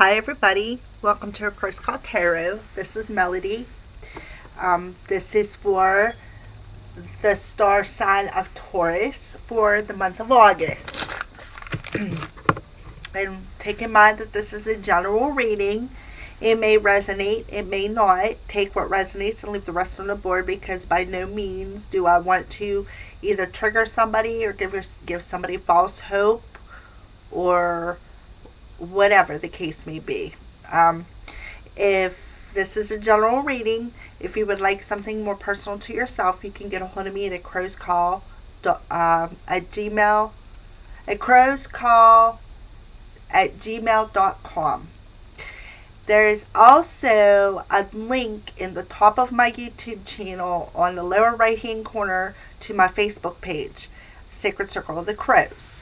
Hi everybody, welcome to a course called Tarot. This is Melody. This is for the star sign of Taurus for the month of August. And take in mind that this is a general reading. It may resonate, it may not. Take what resonates and leave the rest on the board, because by no means do I want to either trigger somebody or give somebody false hope or whatever the case may be. If this is a general reading, if you would like something more personal to yourself, you can get a hold of me at crowscall at gmail.com. There is also a link in the top of my YouTube channel on the lower right hand corner to my Facebook page, Sacred Circle of the Crows.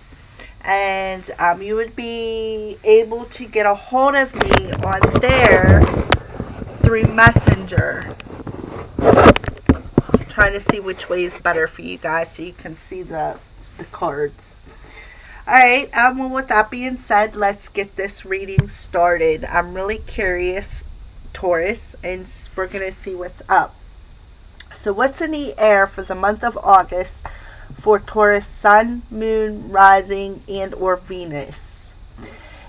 And you would be able to get a hold of me on there through Messenger. I'm trying to see which way is better for you guys so you can see the cards. Alright, well, with that being said, let's get this reading started. I'm really curious, Taurus, and we're going to see what's up. So what's in the air for the month of August for Taurus Sun, Moon, Rising, and or Venus?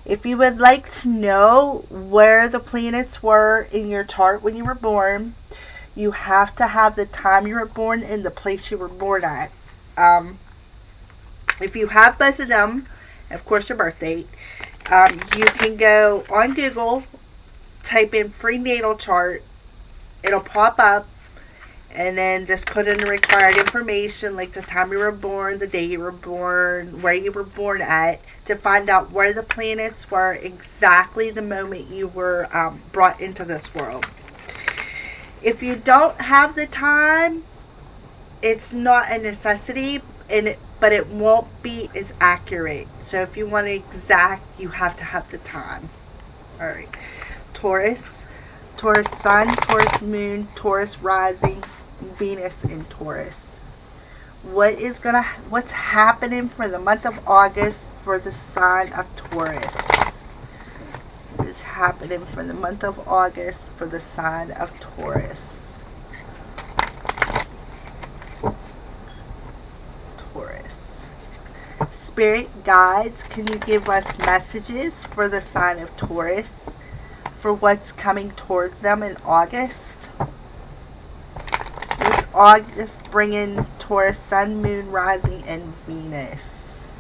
If you would like to know where the planets were in your chart when you were born, you have to have the time you were born and the place you were born at. If you have both of them, and of course your birth date, you can go on Google, type in free natal chart, it'll pop up, and then just put in the required information, like the time you were born, the day you were born, where you were born at, to find out where the planets were exactly the moment you were brought into this world. If you don't have the time, it's not a necessity, but it won't be as accurate. So if you want it exact, you have to have the time. Alright. Taurus Sun, Taurus Moon, Taurus Rising, Venus in Taurus. What's happening for the month of August for the sign of Taurus? What is happening for the month of August for the sign of Taurus? Spirit guides, can you give us messages for the sign of Taurus for what's coming towards them in August? What's August bringing Taurus Sun, Moon, Rising, and Venus?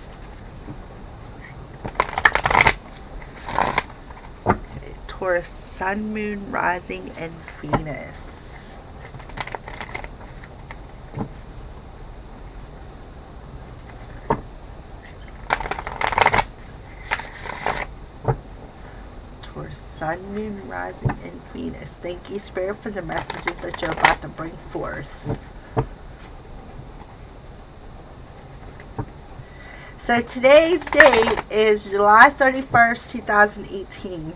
Okay, Taurus Sun, Moon, Rising, and Venus. Sun, Moon, Rising, and Venus. Thank you, Spirit, for the messages that you're about to bring forth. So today's date is July 31st, 2018.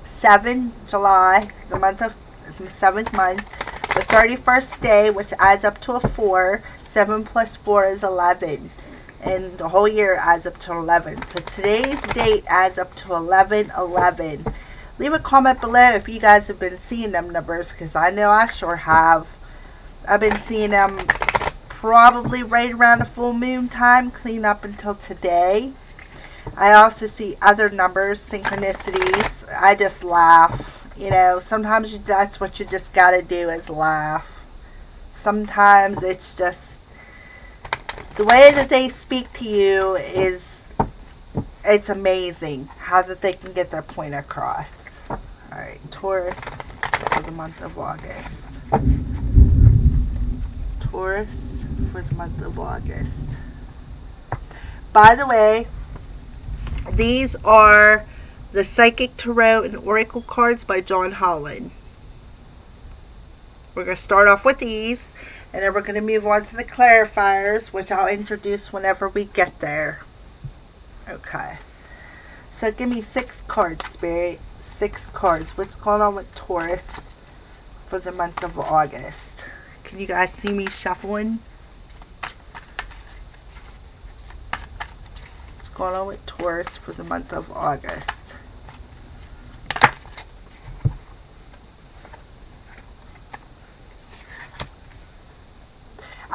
7 July, the 7th month. The 31st day, which adds up to a 4. 7 plus 4 is 11. And the whole year adds up to 11. So today's date adds up to 11/11. Leave a comment below if you guys have been seeing them numbers, because I know I sure have. I've been seeing them probably right around the full moon time, clean up until today. I also see other numbers, synchronicities. I just laugh. You know, sometimes that's what you just gotta do, is laugh. Sometimes it's just the way that they speak to you it's amazing how that they can get their point across. Alright, Taurus for the month of August. Taurus for the month of August. By the way, these are the Psychic Tarot and Oracle cards by John Holland. We're going to start off with these, and then we're going to move on to the clarifiers, which I'll introduce whenever we get there. Okay. So give me 6 cards, Spirit. 6 cards. What's going on with Taurus for the month of August? Can you guys see me shuffling? What's going on with Taurus for the month of August?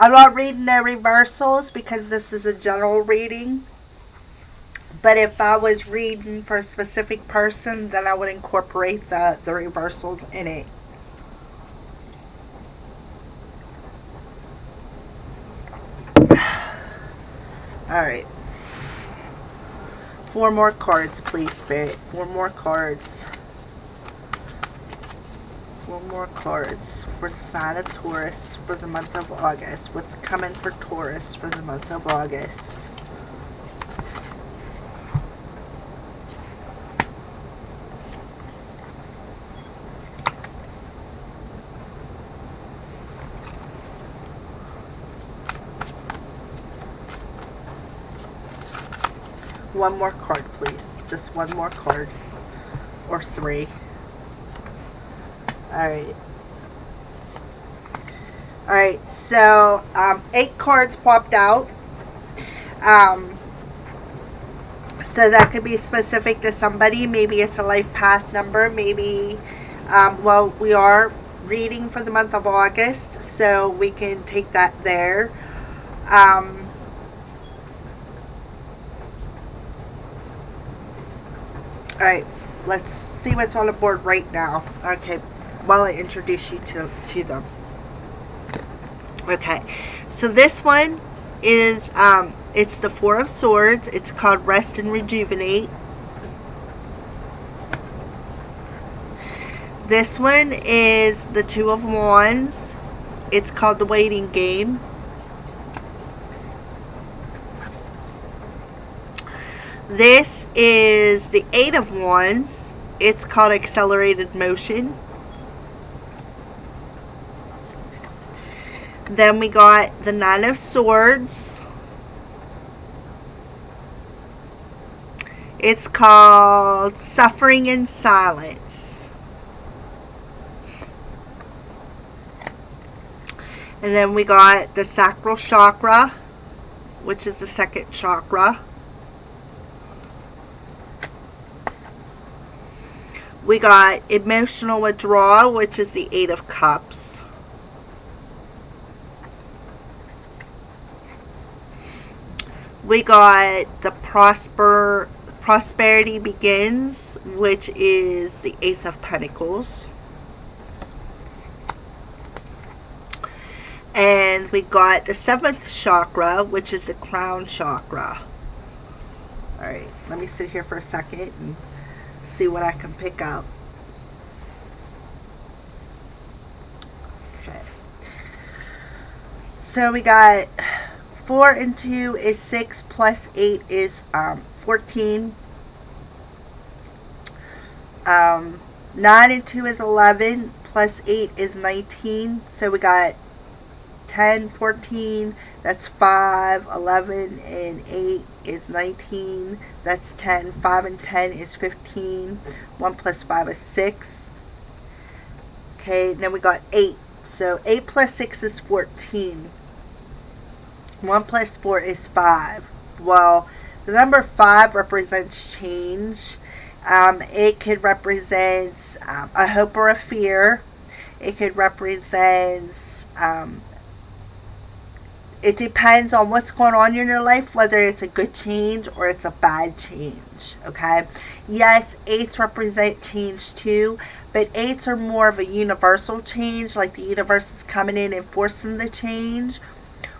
I'm not reading no reversals because this is a general reading. But if I was reading for a specific person, then I would incorporate the reversals in it. Alright. 4 more cards, please, Spirit. 4 more cards. 4 more cards for the sign of Taurus for the month of August. What's coming for Taurus for the month of August? One more card, please. Just one more card. Or 3. Alright. Alright, so 8 cards popped out. So that could be specific to somebody. Maybe it's a life path number. Maybe, well, we are reading for the month of August, so we can take that there. Alright, let's see what's on the board right now. Okay, while I introduce you to them. Okay, so this one is, it's the 4 of Swords. It's called Rest and Rejuvenate. This one is the 2 of Wands. It's called The Waiting Game. This is the 8 of Wands. It's called Accelerated Motion. Then we got the 9 of Swords. It's called Suffering in Silence. And then we got the Sacral Chakra, which is the 2nd chakra. We got Emotional Withdrawal, which is the 8 of Cups. We got the Prosperity Begins, which is the Ace of Pentacles. And we got the 7th chakra, which is the Crown Chakra. Alright, let me sit here for a second and see what I can pick up. Okay. So we got 4 and 2 is 6 plus 8 is 14. 9 and 2 is 11 plus 8 is 19. So we got 10, 14, that's 5, 11 and 8 is 19, that's 10, 5 and 10 is 15, 1 plus 5 is 6. Okay, then we got 8, so 8 plus 6 is 14, 1 plus 4 is 5. Well, the number 5 represents change. It could represent a hope or a fear. It could represent it depends on what's going on in your life, whether it's a good change or it's a bad change, okay? Yes, 8s represent change too, but 8s are more of a universal change, like the universe is coming in and forcing the change,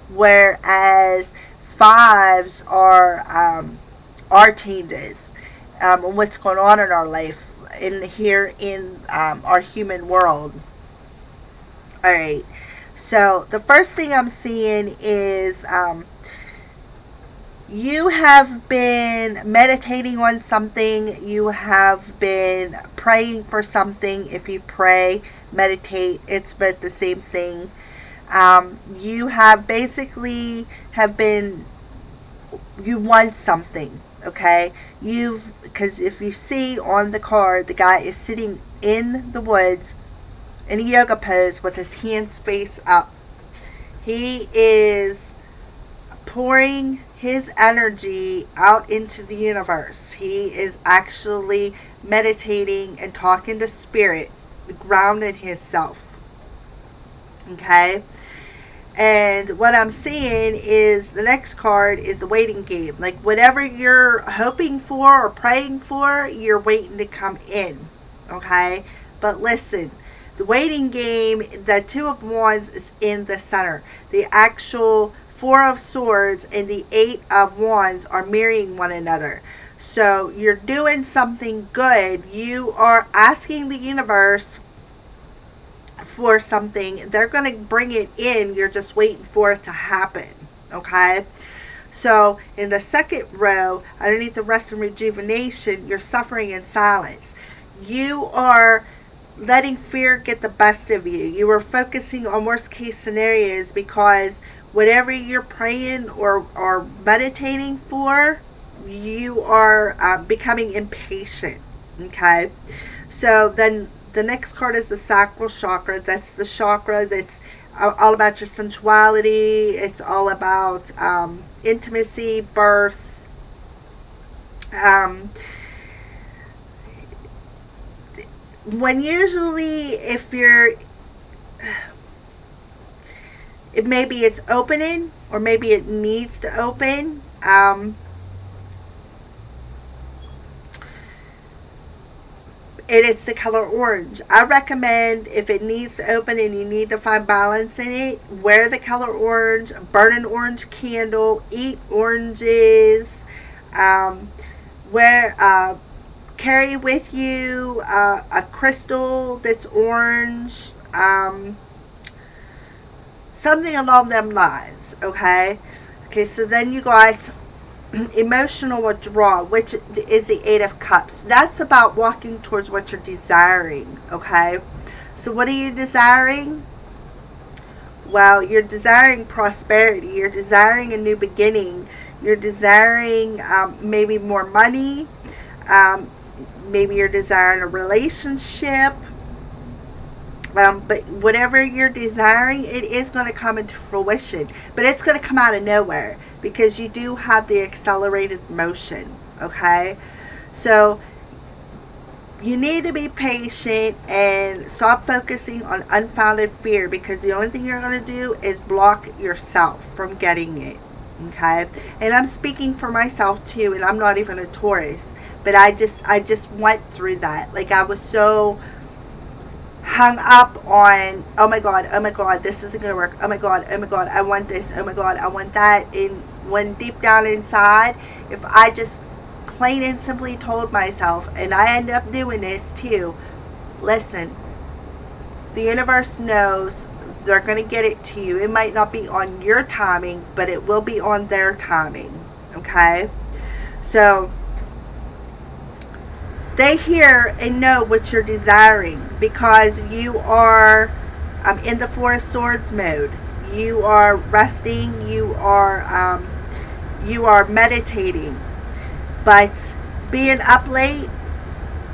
whereas 5s are changes, and what's going on in our life, here in our human world. Alright. So the first thing I'm seeing is you have been meditating on something. You have been praying for something. If you pray, meditate, it's both the same thing. You have basically you want something, okay? Because if you see on the card, the guy is sitting in the woods in a yoga pose with his hands face up. He is pouring his energy out into the universe. He is actually meditating and talking to spirit, grounding himself. Okay? And what I'm seeing is the next card is the waiting game. Like whatever you're hoping for or praying for, you're waiting to come in. Okay? But listen, the waiting game, the Two of Wands is in the center. The actual Four of Swords and the Eight of Wands are mirroring one another. So you're doing something good. You are asking the universe for something. They're going to bring it in. You're just waiting for it to happen. Okay? So in the second row, underneath the rest and rejuvenation, you're suffering in silence. You are letting fear get the best of you. You are focusing on worst case scenarios because whatever you're praying or meditating for, you are becoming impatient. Okay? So then the next card is the sacral chakra. That's the chakra that's all about your sensuality. It's all about intimacy, birth. When usually if you're, maybe it's opening or maybe it needs to open. And it's the color orange. I recommend if it needs to open and you need to find balance in it, wear the color orange, burn an orange candle, eat oranges, carry with you a crystal that's orange, something along them lines. Okay, so then you got emotional withdrawal, which is the Eight of Cups. That's about walking towards what you're desiring. Okay, so what are you desiring? Well, you're desiring prosperity. You're desiring a new beginning. You're desiring maybe more money. Maybe you're desiring a relationship. But whatever you're desiring, it is going to come into fruition. But it's going to come out of nowhere because you do have the accelerated motion. Okay? So you need to be patient and stop focusing on unfounded fear, because the only thing you're going to do is block yourself from getting it. Okay? And I'm speaking for myself too, and I'm not even a Taurus. But I just went through that. Like, I was so hung up on, oh my god, this isn't going to work. Oh my god, I want this. Oh my god, I want that. And when deep down inside, if I just plain and simply told myself, and I end up doing this too, listen, the universe knows they're going to get it to you. It might not be on your timing, but it will be on their timing. Okay? So they hear and know what you're desiring, because you are in the Four of Swords mode. You are resting. You are meditating. But being up late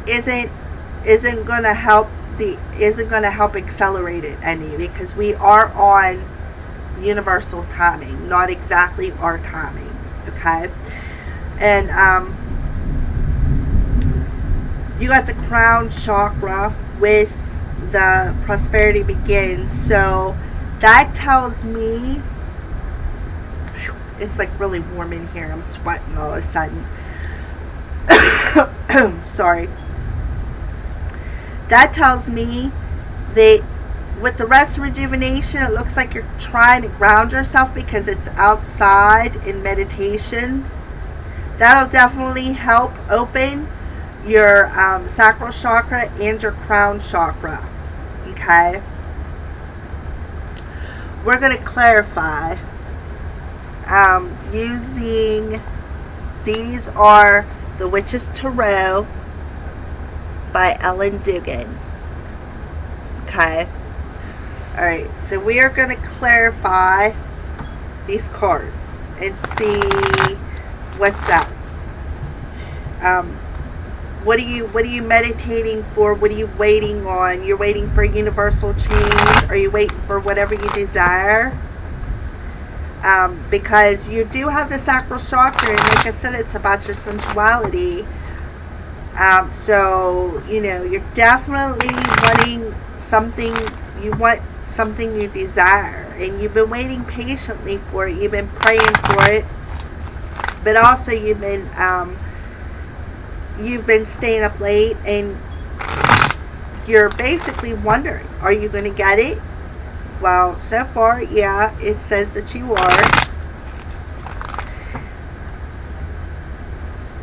isn't going to help accelerate it any, because we are on universal timing, not exactly our timing. Okay, and you got the crown chakra with the prosperity begins. So that tells me, it's like really warm in here. I'm sweating all of a sudden. Sorry. That tells me that with the rest rejuvenation, it looks like you're trying to ground yourself because it's outside in meditation. That'll definitely help open your sacral chakra and your crown chakra. Okay, we're going to clarify using, these are the Witch's Tarot by Ellen Dugan. Okay, alright, so we are going to clarify these cards and see what's up. What are you meditating for? What are you waiting on? You're waiting for universal change? Are you waiting for whatever you desire? Because you do have the sacral chakra, and like I said, it's about your sensuality. So, you know, you're definitely wanting something. You want something you desire, and you've been waiting patiently for it. You've been praying for it, but also you've been staying up late, and you're basically wondering, are you going to get it? Well, so far, yeah, it says that you are.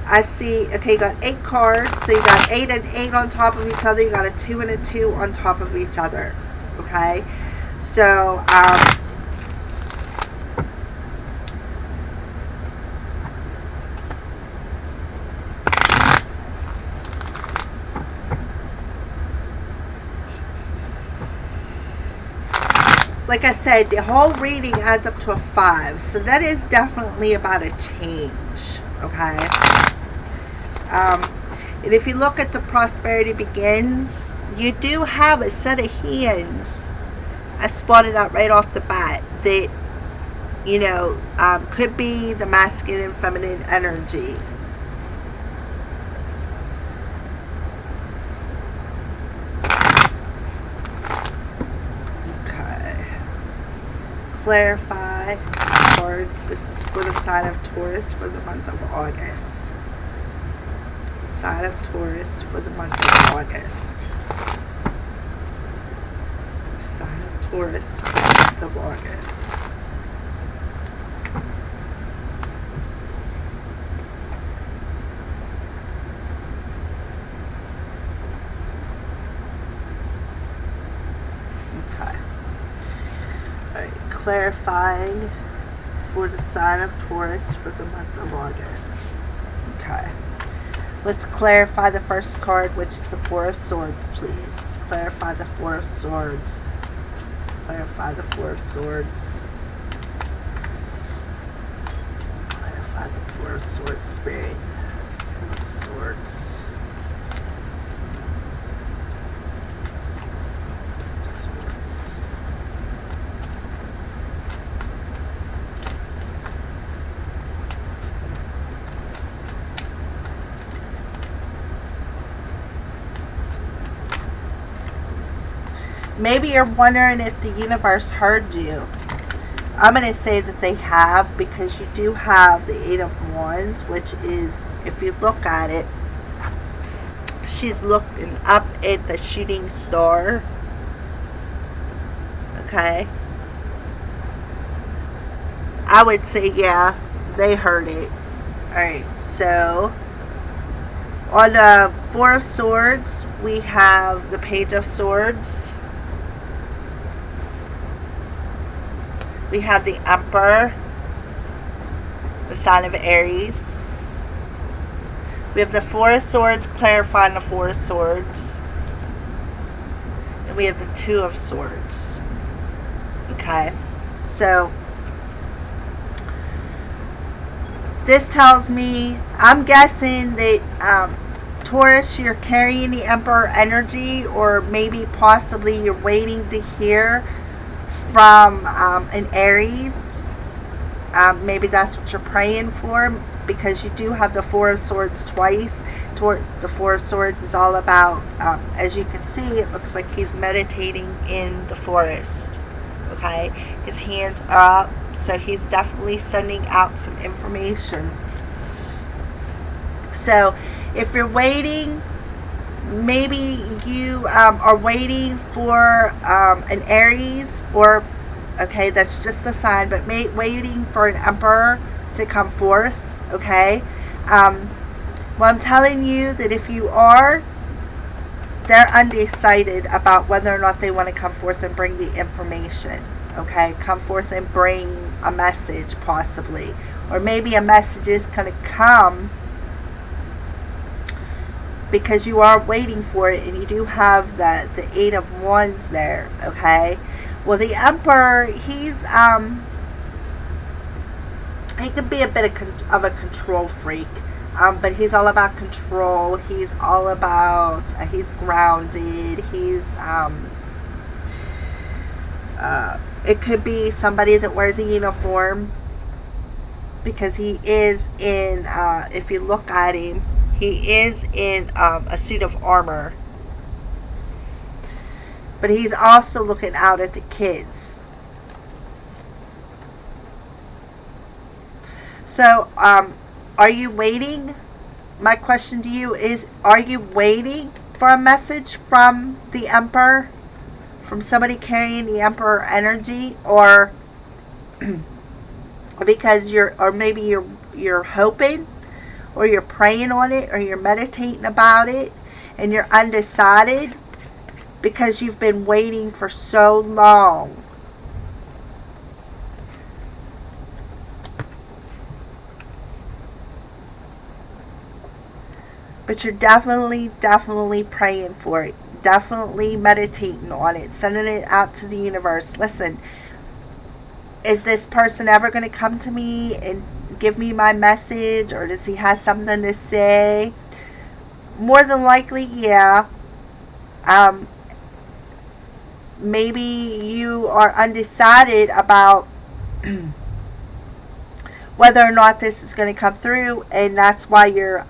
I see, okay, you got 8 cards, so you got 8 and 8 on top of each other. You got a 2 and a 2 on top of each other, okay? So, like I said, the whole reading adds up to a 5, so that is definitely about a change, okay? And if you look at the Prosperity Begins, you do have a set of hands. I spotted out right off the bat that, you know, could be the masculine and feminine energy. Okay. Clarify cards. This is for the sign of Taurus for the month of August. Sign of Taurus for the month of August. Sign of Taurus for the month of August. Okay. Alright, clarifying for the sign of Taurus for the month of August. Okay. Let's clarify the first card, which is the Four of Swords, please. Clarify the Four of Swords. Clarify the Four of Swords. Clarify the Four of Swords, Spirit. Four of Swords. Maybe you're wondering if the universe heard you. I'm going to say that they have, because you do have the Eight of Wands, which is, if you look at it, she's looking up at the shooting star. Okay. I would say, yeah, they heard it. Alright, so on the Four of Swords, we have the Page of Swords. We have the Emperor, the sign of Aries. We have the Four of Swords clarifying the Four of Swords. And we have the Two of Swords. Okay, so this tells me, I'm guessing that Taurus, you're carrying the Emperor energy, or maybe possibly you're waiting to hear from an Aries. Maybe that's what you're praying for, because you do have the Four of Swords twice. The Four of Swords is all about, as you can see, it looks like he's meditating in the forest. Okay, his hands are up, so he's definitely sending out some information. So if you're waiting, maybe you are waiting for an Aries, or, okay, that's just a sign, but waiting for an Emperor to come forth. Okay, well, I'm telling you that if you are, they're undecided about whether or not they want to come forth and bring the information. Okay, come forth and bring a message, possibly, or maybe a message is going to come because you are waiting for it, and you do have the Eight of Wands there. Okay, well, the Emperor, he can be a bit of a control freak, but he's all about control. He's all about, he's grounded. He's it could be somebody that wears a uniform, because he is in, if you look at him, he is in a suit of armor. but he's also looking out at the kids. So, are you waiting? My question to you is, are you waiting for a message from the Emperor? From somebody carrying the Emperor energy? Or because maybe you're hoping, or you're praying on it, or you're meditating about it, and you're undecided because you've been waiting for so long. But you're definitely praying for it. Definitely meditating on it. Sending it out to the universe. Listen, is this person ever going to come to me and give me my message? Or does he have something to say? More than likely, yeah. Maybe you are undecided about whether or not this is going to come through, and that's why you're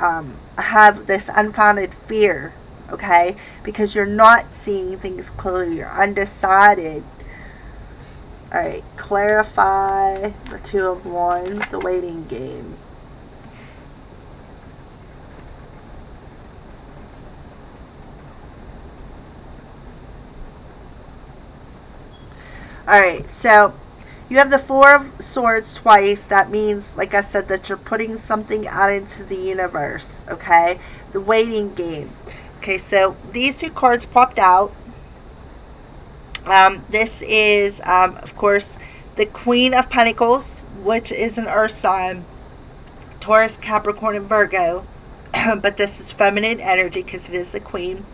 have this unfounded fear, okay? Because you're not seeing things clearly. You're undecided. Alright, clarify the Two of Wands, the waiting game. Alright, so you have the Four of Swords twice. That means, like I said, that you're putting something out into the universe, okay? The waiting game. Okay, so these two cards popped out. This is, of course, the Queen of Pentacles, which is an earth sign. Taurus, Capricorn, and Virgo. But this is feminine energy because it is the Queen.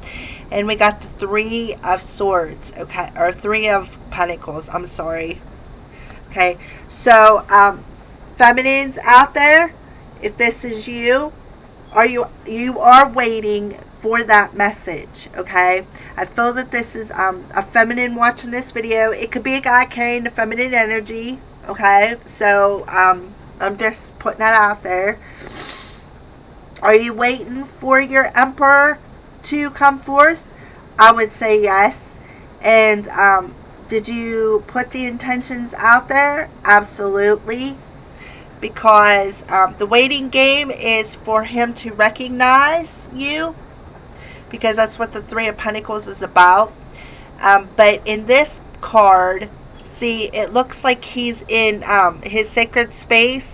And we got the Three of Swords, okay? Or Three of Pentacles, I'm sorry. Okay, so feminines out there, if this is you are waiting for that message, okay? I feel that this is a feminine watching this video. It could be a guy carrying the feminine energy, okay? So I'm just putting that out there. Are you waiting for your Emperor to come forth? I would say yes. And did you put the intentions out there? Absolutely. Because the waiting game is for him to recognize you. Because that's what the Three of Pentacles is about. But in this card, see, it looks like he's in his sacred space.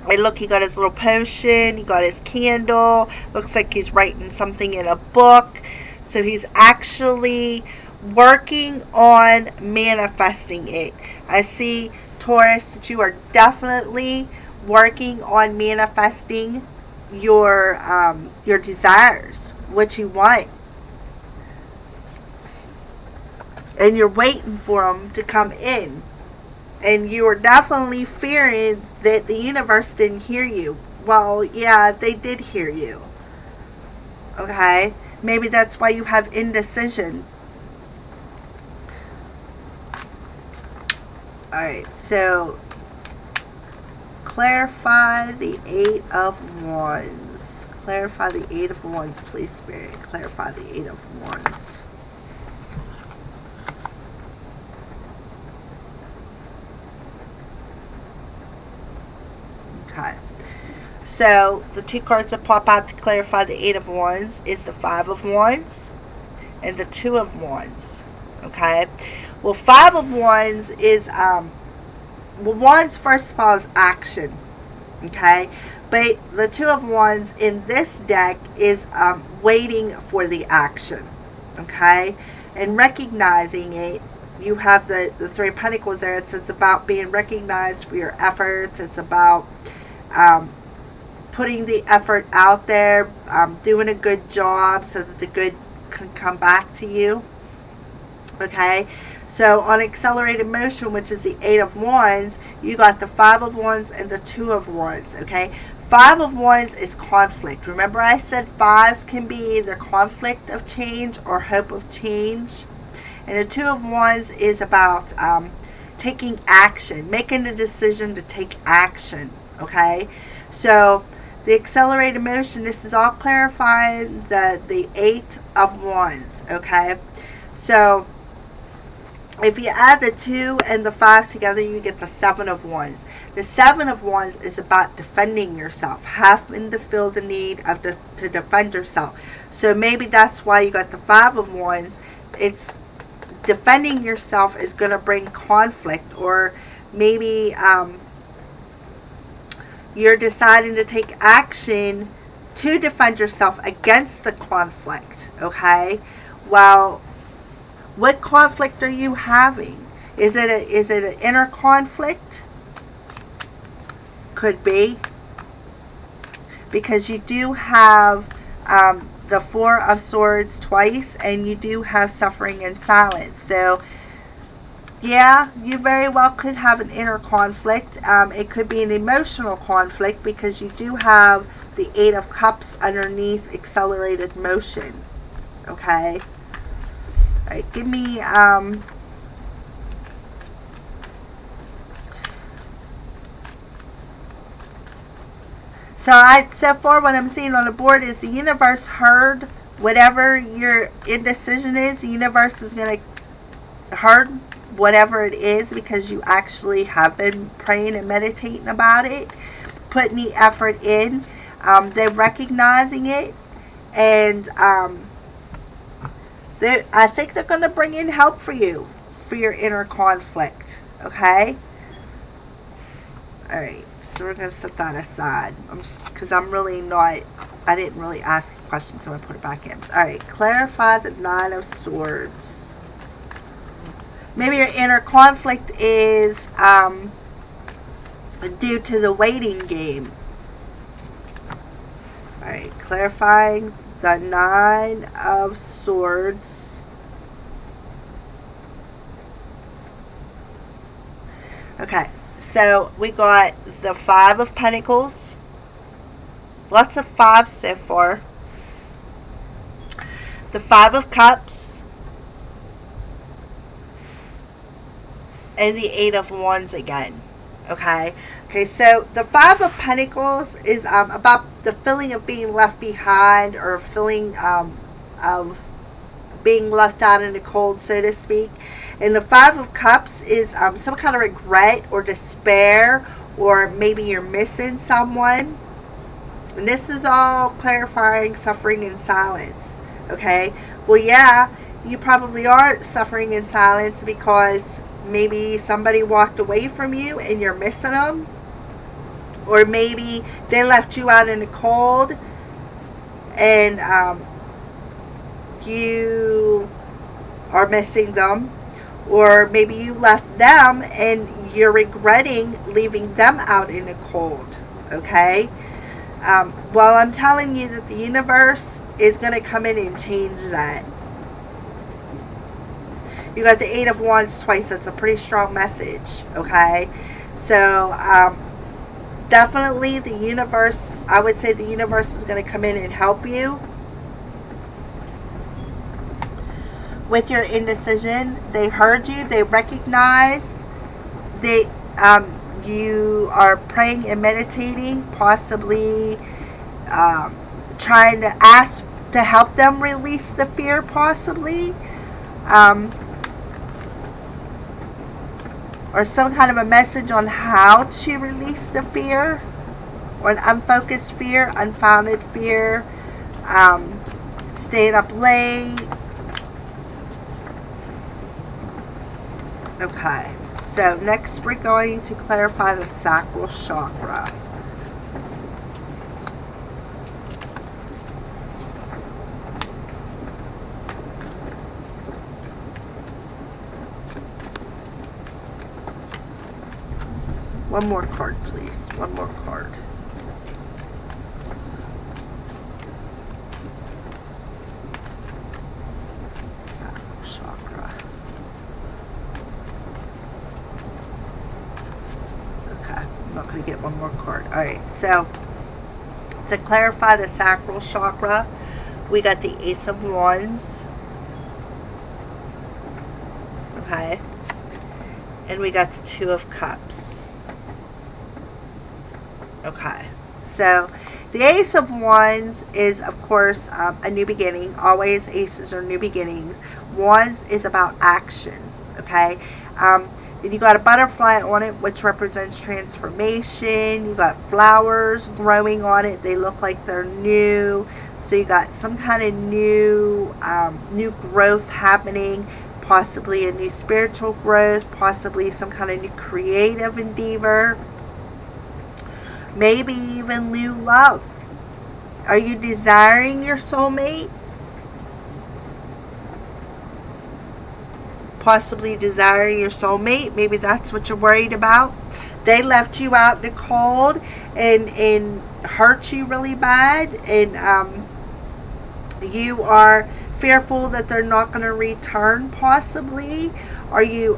And look, he got his little potion. He got his candle. Looks like he's writing something in a book. So he's actually working on manifesting it. I see, Taurus, that you are definitely working on manifesting your desires, what you want, and you're waiting for them to come in. And you are definitely fearing that the universe didn't hear you. Well, yeah, they did hear you. Okay, maybe that's why you have indecision. Alright, so clarify the Eight of Wands. Clarify the Eight of Wands, please, Spirit. Clarify the Eight of Wands. Okay. So the two cards that pop out to clarify the Eight of Wands is the Five of Wands and the Two of Wands. Okay. Well, Five of Wands is well, Wands first of all is action. Okay. But the Two of Wands in this deck is waiting for the action. Okay. And recognizing it. You have the Three of Pentacles there. It's about being recognized for your efforts. It's about putting the effort out there, doing a good job so that the good can come back to you. Okay, so on accelerated motion, which is the Eight of Wands, you got the Five of Wands and the Two of Wands. Okay, Five of Wands is conflict. Remember I said fives can be either conflict of change or hope of change. And the Two of Wands is about taking action, making a decision to take action. Okay, so the accelerated motion, this is all clarifying the Eight of Wands. Okay, So if you add the 2 and the 5 together, you get the 7 of Wands. The 7 of Wands is about defending yourself, having to feel the need of to defend yourself. So maybe that's why you got the 5 of Wands. It's defending yourself is going to bring conflict, or maybe you're deciding to take action to defend yourself against the conflict, okay? Well, what conflict are you having? Is it an inner conflict? Could be. Because you do have the 4 of Swords twice, and you do have suffering in silence. So, yeah, you very well could have an inner conflict. It could be an emotional conflict because you do have the 8 of Cups underneath accelerated motion. Okay? Alright, give me so far what I'm seeing on the board is the universe heard whatever your indecision is. The universe is going to heard whatever it is because you actually have been praying and meditating about it, putting the effort in. They're recognizing it, and I think they're going to bring in help for you for your inner conflict. Okay? Alright, so we're going to set that aside because I'm really not, I didn't really ask a question, so I'm going to put it back in. Alright, clarify the 9 of Swords. Maybe your inner conflict is due to the waiting game. Alright, clarifying the 9 of Swords. Okay, so we got the 5 of Pentacles. Lots of 5s so far. The 5 of Cups. And the 8 of Wands again. Okay, so the 5 of Pentacles is about the feeling of being left behind, or feeling of being left out in the cold, so to speak. And the 5 of Cups is some kind of regret or despair, or maybe you're missing someone. And this is all clarifying suffering in silence. Okay, well, yeah, you probably are suffering in silence because maybe somebody walked away from you and you're missing them. Or maybe they left you out in the cold and you are missing them. Or maybe you left them and you're regretting leaving them out in the cold. Okay? Well, I'm telling you that the universe is going to come in and change that. You got the 8 of Wands twice. That's a pretty strong message. Okay? So, definitely the universe, I would say the universe is going to come in and help you with your indecision. They heard you. They recognize. You are praying and meditating, possibly trying to ask to help them release the fear, possibly. Or some kind of a message on how to release the fear, or an unfocused fear, unfounded fear, staying up late. Okay, so next we're going to clarify the sacral chakra. One more card, please. One more card. Sacral chakra. Okay, I'm not going to get one more card. Alright, so to clarify the sacral chakra, we got the Ace of Wands. Okay. And we got the 2 of Cups. Okay, so The Ace of Wands is, of course, a new beginning. Always aces are new beginnings. Wands is about action, okay? Then you got a butterfly on it, which represents transformation. You got flowers growing on it. They look like they're new. So you got some kind of new growth happening, possibly a new spiritual growth, possibly some kind of new creative endeavor, maybe even new love. Are you desiring your soulmate? Possibly desiring your soulmate. Maybe that's what you're worried about. They left you out in the cold and hurt you really bad, and you are fearful that they're not going to return. Possibly, are you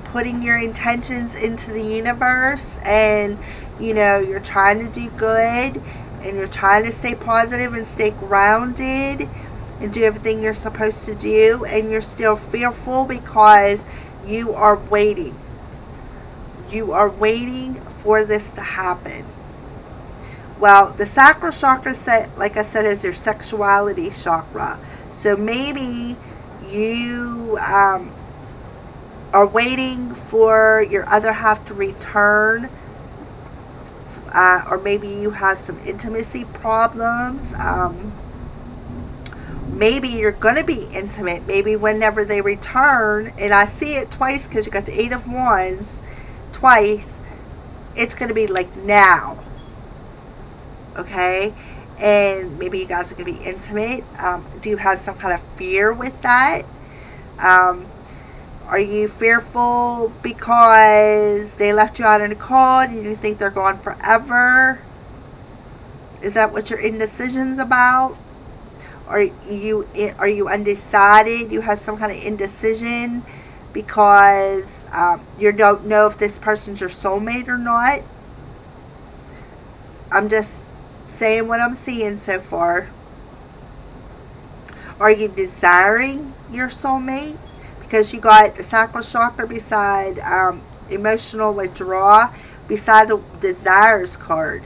putting your intentions into the universe, and you're trying to do good, and you're trying to stay positive and stay grounded and do everything you're supposed to do, and you're still fearful because you are waiting. You are waiting for this to happen. Well, the sacral chakra, like I said, is your sexuality chakra. So maybe you are waiting for your other half to return, or maybe you have some intimacy problems. Maybe you're going to be intimate. Maybe whenever they return, and I see it twice because you got the Eight of Wands twice, it's going to be like now. Okay? And maybe you guys are going to be intimate. Do you have some kind of fear with that? Are you fearful because they left you out in the cold and you think they're gone forever? Is that what your indecision's about? Are you undecided? You have some kind of indecision because you don't know if this person's your soulmate or not. I'm just saying what I'm seeing so far. Are you desiring your soulmate? Because you got the sacral chakra beside emotional withdrawal, beside the desires card.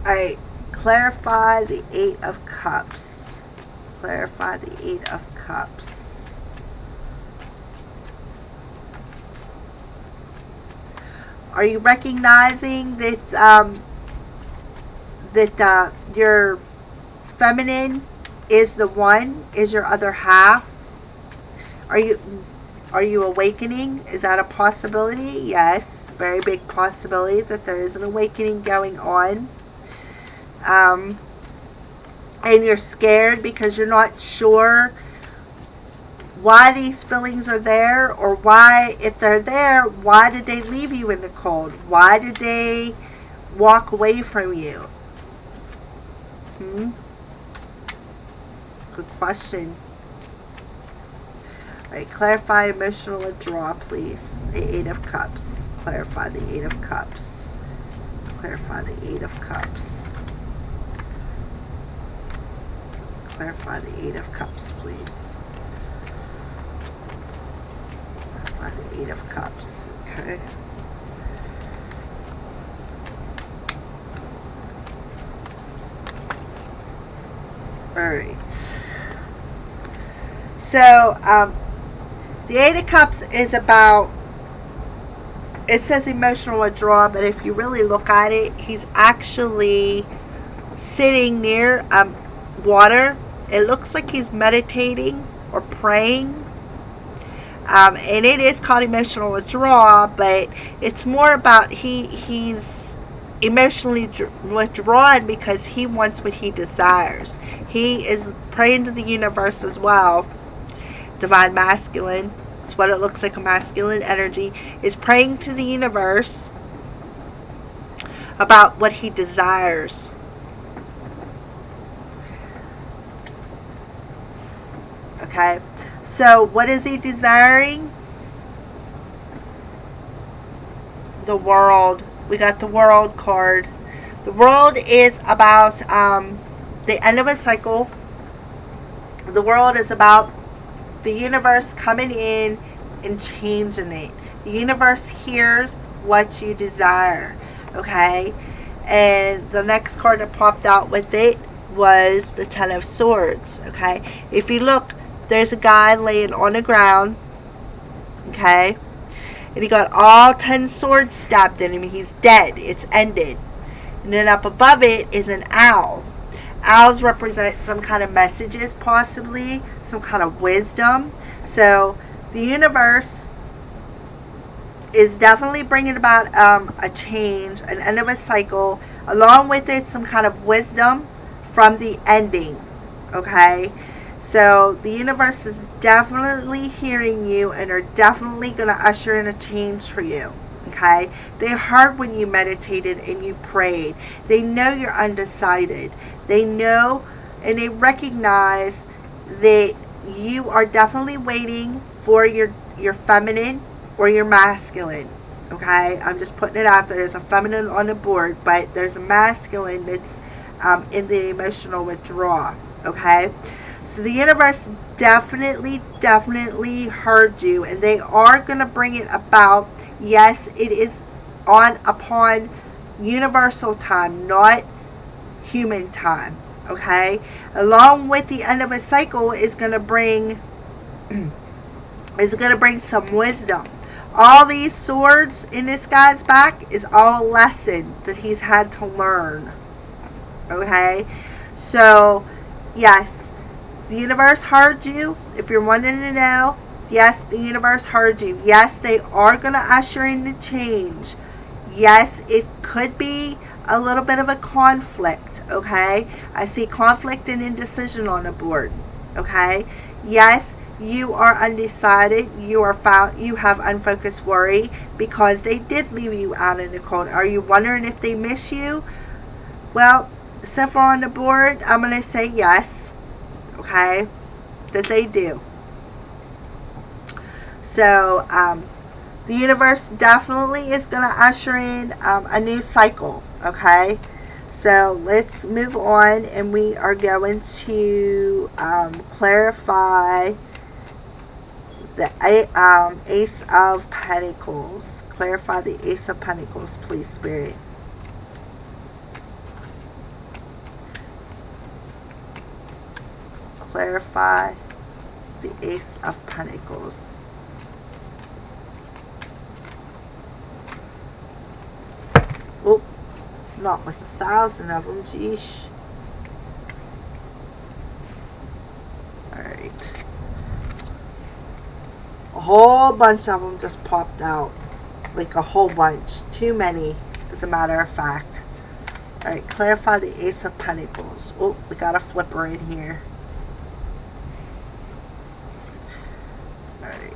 Alright, clarify the Eight of Cups. Clarify the Eight of Cups. Are you recognizing that your feminine is the one, is your other half? Are you awakening? Is that a possibility? Yes, very big possibility that there is an awakening going on. And you're scared because you're not sure why these feelings are there, or why, if they're there, why did they leave you in the cold? Why did they walk away from you? Good question. Alright, clarify emotional withdrawal, please. The Eight of Cups. Clarify the Eight of Cups. Clarify the Eight of Cups. Clarify the Eight of Cups, please. Clarify the Eight of Cups. Okay. Alright. So, the Eight of Cups is about, it says emotional withdrawal, but if you really look at it, he's actually sitting near water. It looks like he's meditating or praying. And it is called emotional withdrawal, but it's more about he's emotionally withdrawn because he wants what he desires. He is praying to the universe as well. Divine masculine, it's what it looks like, a masculine energy, is praying to the universe about what he desires. Okay, so what is he desiring? The World. We got the World card. The World is about the end of a cycle. The World is about the universe coming in and changing it. The universe hears what you desire, okay? And the next card that popped out with it was the Ten of Swords, okay? If you look, there's a guy laying on the ground, okay? And he got all 10 swords stabbed in him. He's dead. It's ended. And then up above it is an owl. Owls represent some kind of messages, possibly, some kind of wisdom. So the universe is definitely bringing about a change, an end of a cycle, along with it some kind of wisdom from the ending, okay? So the universe is definitely hearing you and are definitely going to usher in a change for you, okay? They heard when you meditated and you prayed. They know you're undecided. They know and they recognize that you are definitely waiting for your feminine or your masculine, okay? I'm just putting it out there. There's a feminine on the board, but there's a masculine that's in the emotional withdrawal, okay? So the universe definitely heard you, and they are going to bring it about. Yes, it is upon universal time, not human time, okay? Along with the end of a cycle is going to bring some wisdom. All these swords in this guy's back is all a lesson that he's had to learn, okay? So yes, the universe heard you. If you're wanting to know, yes, the universe heard you. Yes, they are going to usher in the change. Yes, it could be a little bit of a conflict, okay? I see conflict and indecision on the board, okay? Yes, you are undecided. You have unfocused worry because they did leave you out in the cold. Are you wondering if they miss you? Well, so far on the board, I'm going to say yes, okay, that they do. So the universe definitely is going to usher in a new cycle, okay? So let's move on, and we are going to clarify the Ace of Pentacles. Clarify the Ace of Pentacles, please, Spirit. Clarify the Ace of Pentacles. Oh, not with 1,000 of them, geesh. Alright. A whole bunch of them just popped out. Like a whole bunch. Too many, as a matter of fact. Alright, clarify the Ace of Pentacles. Oh, we got a flipper in here. Alright.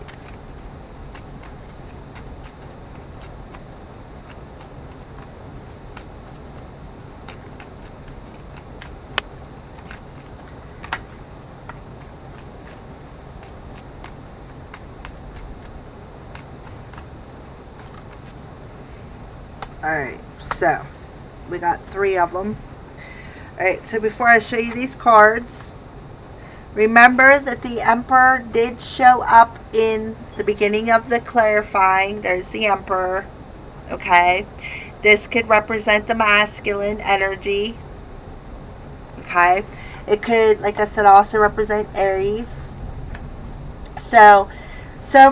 Alright, so we got 3 of them. Alright, so before I show you these cards, remember that the Emperor did show up in the beginning of the clarifying. There's the Emperor, okay? This could represent the masculine energy, okay? It could, like I said, also represent Aries. So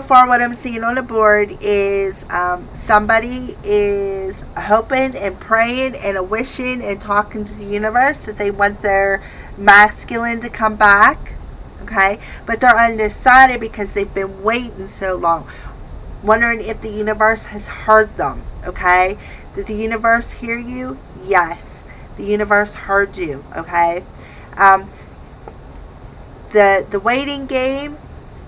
far what I'm seeing on the board is somebody is hoping and praying and wishing and talking to the universe that they want their masculine to come back, okay? But they're undecided because they've been waiting so long, wondering if the universe has heard them, okay? Did the universe hear you? Yes, the universe heard you, okay? The waiting game,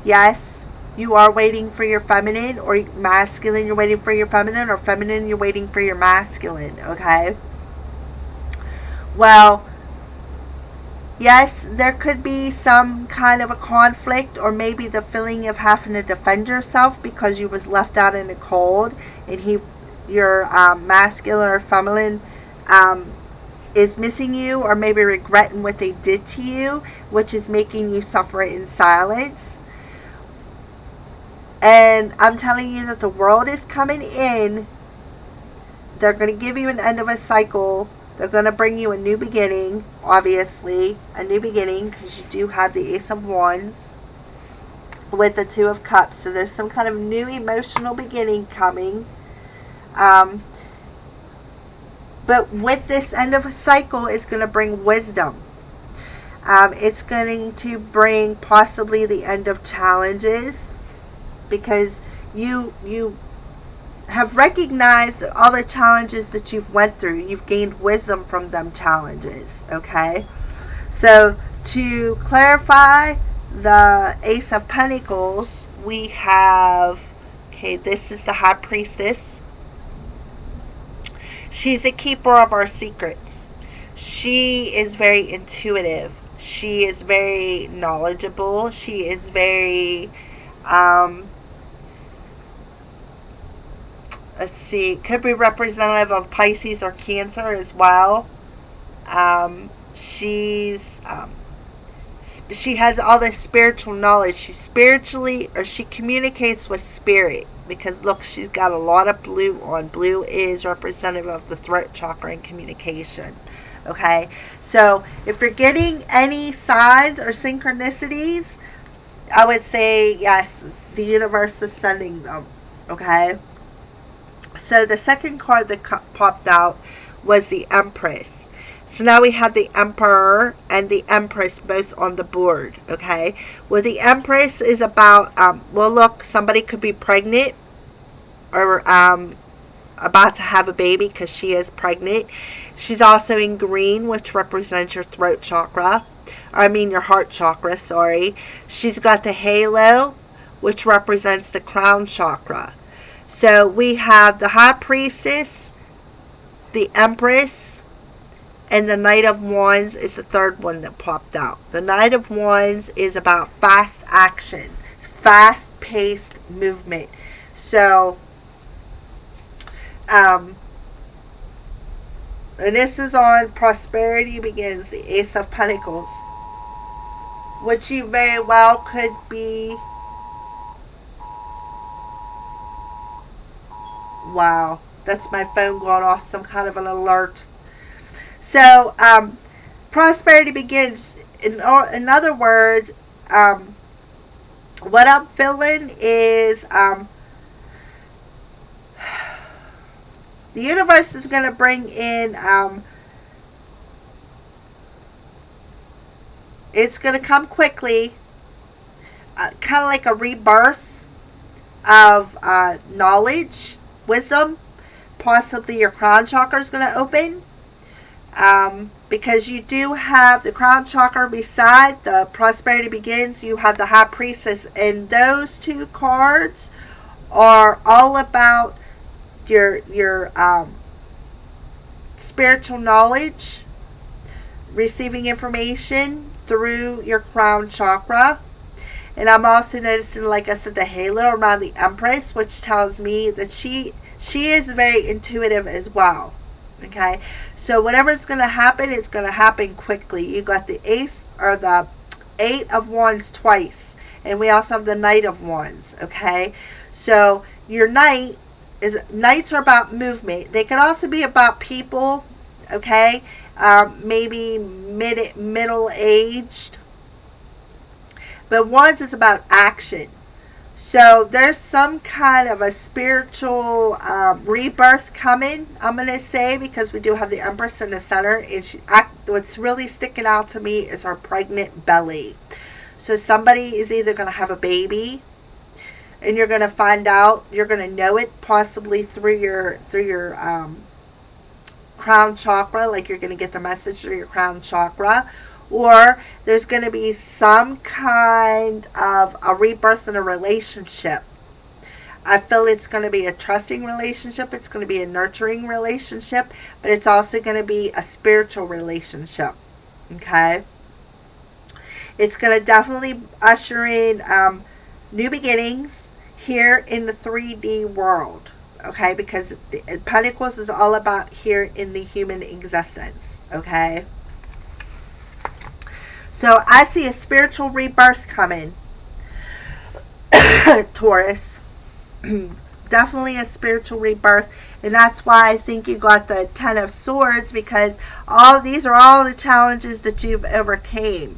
yes. You are waiting for your feminine, or masculine, you're waiting for your feminine, or feminine, you're waiting for your masculine, okay? Well, yes, there could be some kind of a conflict, or maybe the feeling of having to defend yourself because you was left out in the cold, and your masculine or feminine is missing you, or maybe regretting what they did to you, which is making you suffer in silence. And I'm telling you that the world is coming in they're going to give you an end of a cycle. They're going to bring you a new beginning, obviously, a new beginning, because you do have the Ace of Wands with the Two of Cups. So there's some kind of new emotional beginning coming. But with this end of a cycle, it's going to bring wisdom. It's going to bring possibly the end of challenges, because you have recognized all the challenges that you've went through. You've gained wisdom from them challenges, okay? So to clarify the Ace of Pentacles, we have, okay, this is the High Priestess. She's the keeper of our secrets. She is very intuitive. She is very knowledgeable. She is very, let's see, could be representative of Pisces or Cancer as well. She has all this spiritual knowledge. She communicates with spirit, because look, she's got a lot of blue on. Blue is representative of the throat chakra and communication. Okay, so if you're getting any signs or synchronicities, I would say yes, the universe is sending them. Okay, so the second card that popped out was the Empress. So now we have the Emperor and the Empress both on the board. Okay, well, the Empress is about, well, look, somebody could be pregnant or about to have a baby, because she is pregnant. She's also in green, which represents your throat chakra. Or I mean your heart chakra, sorry. She's got the halo, which represents the crown chakra. So we have the High Priestess, the Empress, and the Knight of Wands is the third one that popped out. The Knight of Wands is about fast action, fast-paced movement. So, and this is on Prosperity Begins, the Ace of Pentacles, which you very well could be. Wow, that's my phone going off some kind of an alert. So, Prosperity Begins. In other words, what I'm feeling is the universe is going to bring in, it's going to come quickly, kind of like a rebirth of knowledge, wisdom. Possibly your crown chakra is going to open, because you do have the crown chakra beside the Prosperity Begins. You have the High Priestess, and those two cards are all about your spiritual knowledge, receiving information through your crown chakra. And I'm also noticing, like I said, the halo around the Empress, which tells me that she is very intuitive as well. Okay, so whatever's going to happen, it's going to happen quickly. You got the Ace, or the Eight of Wands twice, and we also have the Knight of Wands. Okay, so your Knights are about movement. They can also be about people. Okay, maybe middle-aged. But Wands is about action. So there's some kind of a spiritual rebirth coming, I'm going to say, because we do have the Empress in the center. And what's really sticking out to me is her pregnant belly. So somebody is either going to have a baby, and you're going to find out, you're going to know it possibly through your crown chakra, like you're going to get the message through your crown chakra. Or there's going to be some kind of a rebirth in a relationship. I feel it's going to be a trusting relationship. It's going to be a nurturing relationship. But it's also going to be a spiritual relationship. Okay? It's going to definitely usher in new beginnings here in the 3D world. Okay? Because Pentacles is all about here in the human existence. Okay? So I see a spiritual rebirth coming, Taurus. Definitely a spiritual rebirth. And that's why I think you got the Ten of Swords, because all these are all the challenges that you've overcame.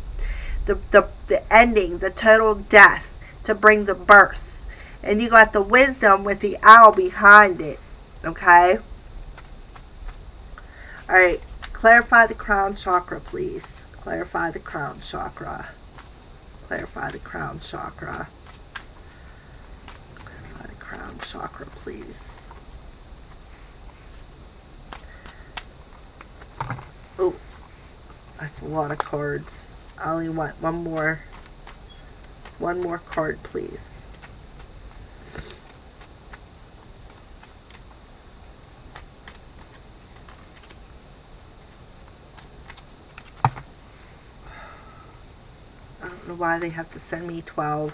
The ending, the total death to bring the birth. And you got the Wisdom with the owl behind it. Okay? Alright, clarify the crown chakra, please. Clarify the crown chakra. Clarify the crown chakra. Clarify the crown chakra, please. Oh, that's a lot of cards. I only want one more card, please. I don't know why they have to send me 12.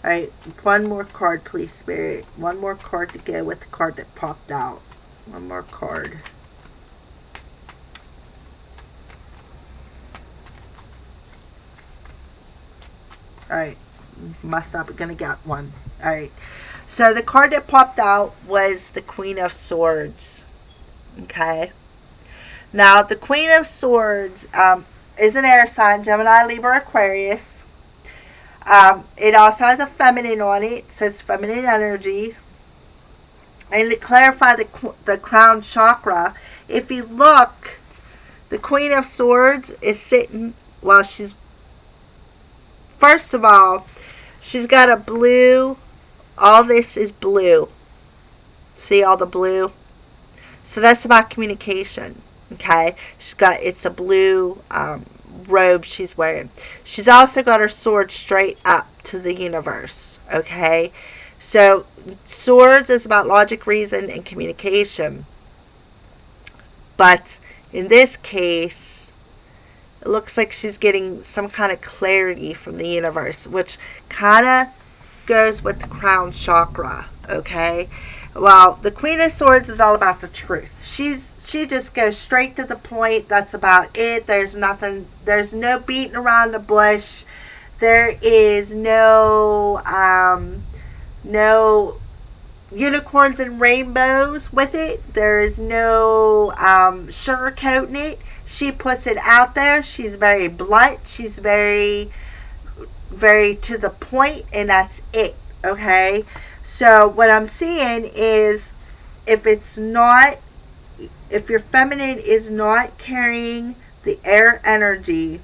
Alright, one more card, please, Spirit. One more card to go with the card that popped out. One more card. Alright, must not be gonna get one. Alright, so the card that popped out was the Queen of Swords. Okay. Now, the Queen of Swords is an air sign, Gemini, Libra, Aquarius. It also has a feminine on it, so it's feminine energy. And to clarify the crown chakra, if you look, the Queen of Swords is sitting, well, she's, first of all, she's got a blue, all this is blue. See all the blue? So that's about communication. Okay, it's a blue robe she's wearing. She's also got her sword straight up to the universe. Okay, so swords is about logic, reason, and communication. But in this case, it looks like she's getting some kind of clarity from the universe, which kind of goes with the crown chakra. Okay, well, the Queen of Swords is all about the truth. She just goes straight to the point. That's about it. There's nothing, there's no beating around the bush. There is no unicorns and rainbows with it. There is no sugarcoating it. She puts it out there. She's very blunt. She's very, very to the point, and that's it. Okay? So what I'm seeing is, if your feminine is not carrying the air energy,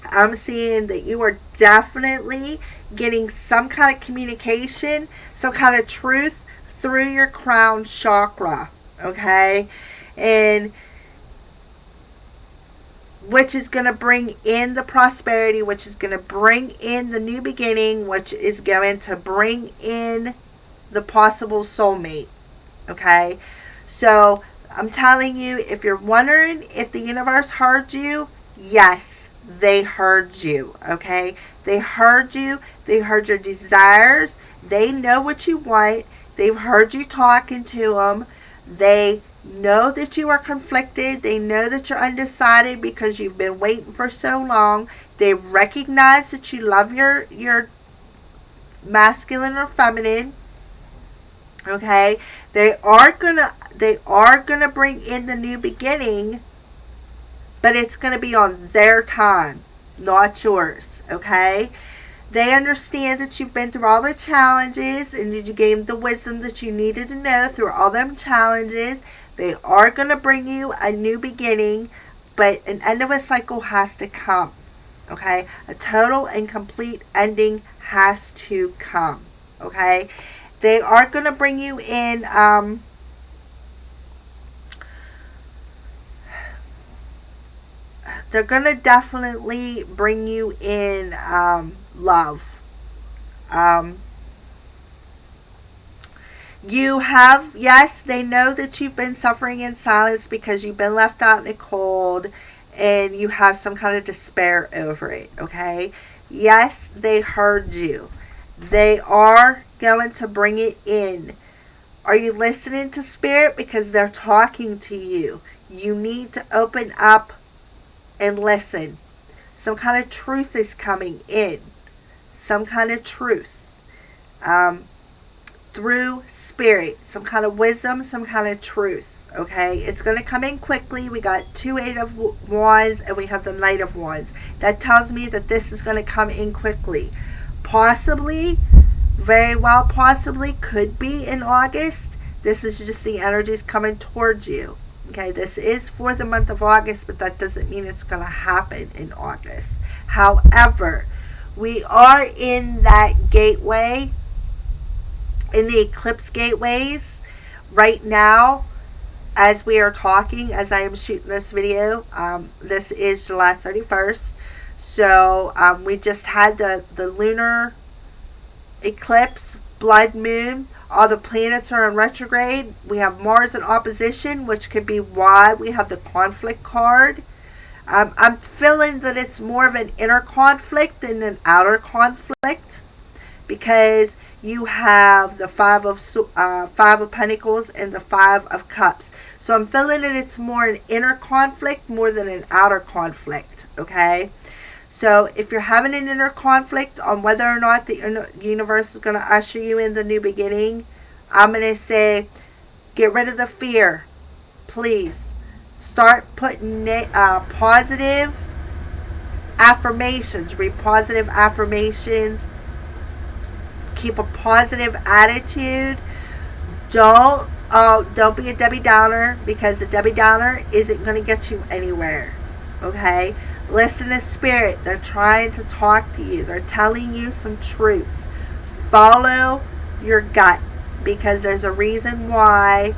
I'm seeing that you are definitely getting some kind of communication, some kind of truth through your crown chakra. Okay? And which is going to bring in the prosperity, which is going to bring in the new beginning, which is going to bring in the possible soulmate. Okay? So, I'm telling you, if you're wondering if the universe heard you, yes, they heard you. Okay? They heard you. They heard your desires. They know what you want. They've heard you talking to them. They know that you are conflicted. They know that you're undecided because you've been waiting for so long. They recognize that you love your masculine or feminine. Okay? They are gonna bring in the new beginning, but it's gonna be on their time, not yours. Okay? They understand that you've been through all the challenges and you gained the wisdom that you needed to know through all them challenges. They are going to bring you a new beginning, but an end of a cycle has to come. Okay? A total and complete ending has to come. Okay? They are going to bring you in they're going to definitely bring you in love. You have, yes, they know that you've been suffering in silence because you've been left out in the cold and you have some kind of despair over it, okay? Yes, they heard you. They are going to bring it in. Are you listening to Spirit? Because they're talking to you. You need to open up and listen. Some kind of truth is coming in. Some kind of truth. Through spirit, some kind of wisdom, some kind of truth. Okay, it's going to come in quickly. We got 2 Eight of Wands and we have the Knight of Wands. That tells me that this is going to come in quickly. Possibly, very well possibly, could be in August. This is just the energies coming towards you. Okay, this is for the month of August, but that doesn't mean it's going to happen in August. However, we are in that gateway, in the eclipse gateways right now. As we are talking, as I am shooting this video, this is July 31st. So we just had the lunar eclipse, blood moon. All the planets are in retrograde. We have Mars in opposition, which could be why we have the conflict card. I'm feeling that it's more of an inner conflict than an outer conflict, because you have the Five of Pentacles and the Five of Cups. So I'm feeling that it's more an inner conflict more than an outer conflict, okay? So if you're having an inner conflict on whether or not the universe is going to usher you in the new beginning, I'm going to say get rid of the fear, please. Start putting positive affirmations, read positive affirmations. Keep a positive attitude. Don't be a Debbie Downer, because a Debbie Downer isn't going to get you anywhere. Okay? Listen to spirit. They're trying to talk to you. They're telling you some truths. Follow your gut, because there's a reason why